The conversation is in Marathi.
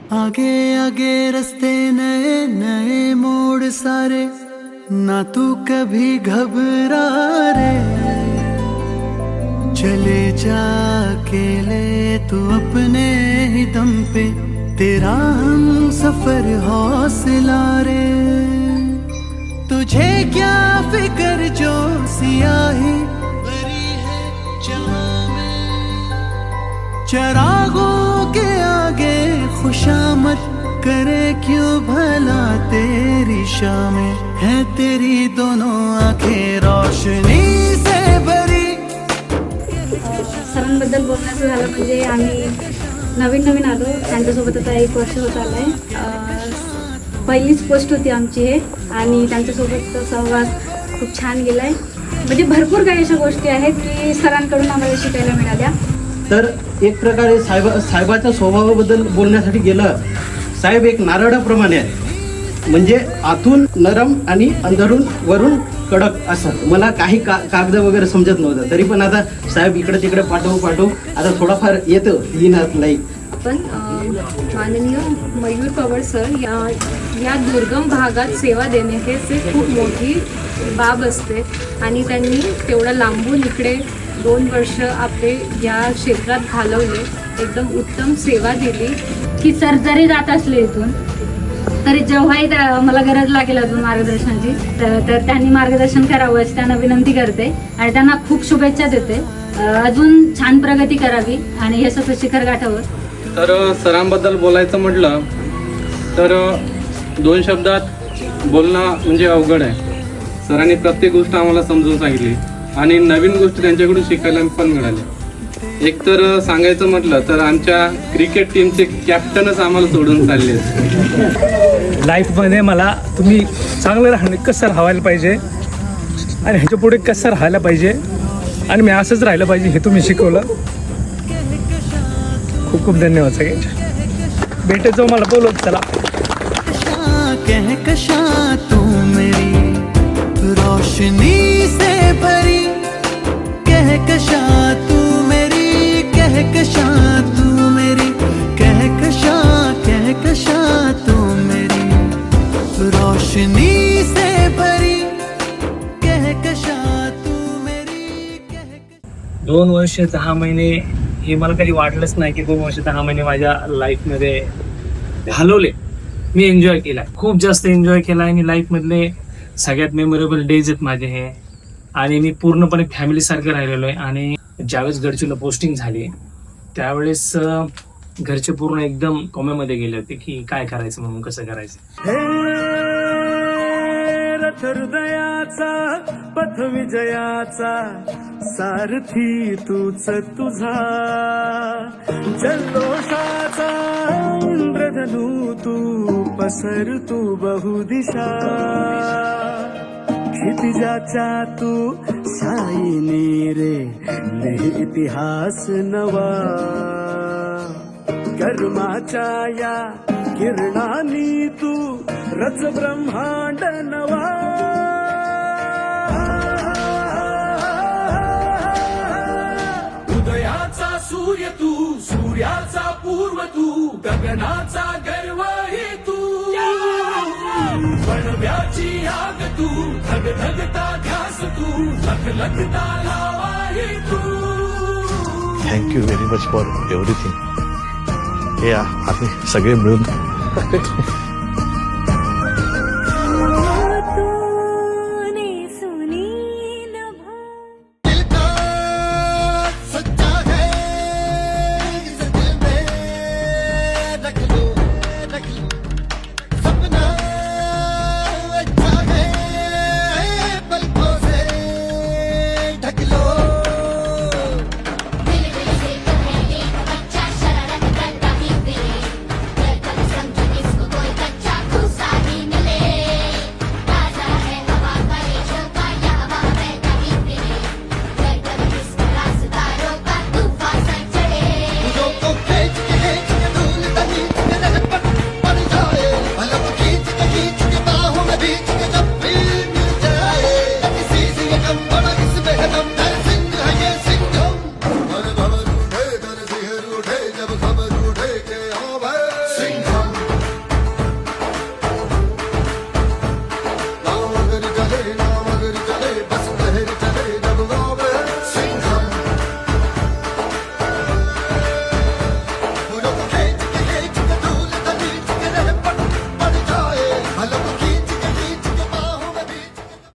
आगे आगे रास्ते नए नए मोड़ सारे, ना तू कभी घबरा रे। चले जा अकेले तू अपने ही दम पे, तेरा हम सफर हौसला रे। तुझे क्या फिक्र जो सियाही भरी है जहां में, चरागों के आगे खुशामद करे क्यों भला तेरी शामें, है तेरी दोनों आंखें रोशनी से भरी। सरांबद्दल बोलण्याचं झालं म्हणजे आम्ही नवीन आलो, त्यांच्यासोबत आता 1 वर्ष होत आलंय। पहिलीच पोस्ट होती आमची हे, आणि त्यांच्यासोबत सहवास खूप छान गेलाय। म्हणजे भरपूर काही अशा गोष्टी आहेत की सरांकडून आम्हाला शिकायला मिळाल्या। तर एक प्रकारे साहेबाच्या स्वभावाबद्दल बोलण्यासाठी गेलं, साहेब एक नारळाप्रमाणे आहे, म्हणजे आतून नरम आणि अंदरून वरून कडक असं। मला काही कागद वगैरे समजत नव्हतं, तरी पण आता साहेब इकडे तिकडे पाठवू आता थोडाफार येतं लिहिण्यात नाही। पण माननीय मयूर पवार सर या दुर्गम भागात सेवा देणे हे खूप मोठी बाब असते, आणि त्यांनी तेवढा लांबून इकडे 2 वर्ष आपले या क्षेत्रात घालवले, एकदम उत्तम सेवा दिली। की सर जरी जात असले इथून तरी जेव्हाही मला गरज लागेल अजून मार्गदर्शनाची तर त्यांनी मार्गदर्शन करावं अशी त्यांना विनंती करते, आणि त्यांना खूप शुभेच्छा देते। अजून छान प्रगती करावी आणि यशाचं शिखर गाठावं। तर सरांबद्दल बोलायचं म्हटलं तर 2 शब्दात बोलणं म्हणजे अवघड आहे। सरांनी प्रत्येक गोष्ट आम्हाला समजून सांगितली आणि नवीन गोष्टी त्यांच्याकडून शिकायला पण मिळाल्या। एक तर सांगायचं म्हटलं तर आमच्या क्रिकेट टीमचे कॅप्टनच आम्हाला सोडून चालले आहेत। लाईफमध्ये मला तुम्ही चांगलं राहणे कसं राहायला पाहिजे आणि ह्याच्या पुढे कसं राहायला पाहिजे आणि मी असंच राहिलं पाहिजे हे तुम्ही शिकवलं। खूप खूप धन्यवाद सगळ्यांचे। भेटे जो मला बोलवत चला। कहकशा तू मेरी रोशनी से भरी, कहकशा तू मेरी, कहकशा तू मेरी, कहकशा तू मेरी रोशनी से भरी, कहकशा तू मेरी। 2 वर्ष 10 महिने हे मला कधी वाटलंच नाही की 2 वर्ष 10 महिने माझ्या लाईफमध्ये घालवले। मी एन्जॉय केला, खूप जास्त एन्जॉय केला, आणि लाईफमधले सगळ्यात मेमोरेबल डेज आहेत माझे हे, आणि मी पूर्णपणे फॅमिलीसारखं राहिलेलो आहे। आणि ज्यावेळेस गडचिरोलीला पोस्टिंग झाली त्यावेळेस घरचे पूर्ण एकदम कोम्यामध्ये गेले होते की काय करायचं म्हणून, कसं करायचं। हृदयाचा पथ विजयाचा सारथी तूच तुझा, जल्लोषाचा इंद्रधनू तू पसर तू बहुदिशा, क्षितिजाच्या तू साईने रे लिहि इतिहास नवा, कर्माच्या या किरणानी तू रच ब्रह्मांड नवा। उदयाचा सूर्य तू, सूर्याचा पूर्व तू, गगनाचा गर्व हे तू, बनव्याची आग तू, धगधगता ध्यास तू, लखलखता लावा हे तू। Thank you very much for everything. हे आम्ही सगळे मिळून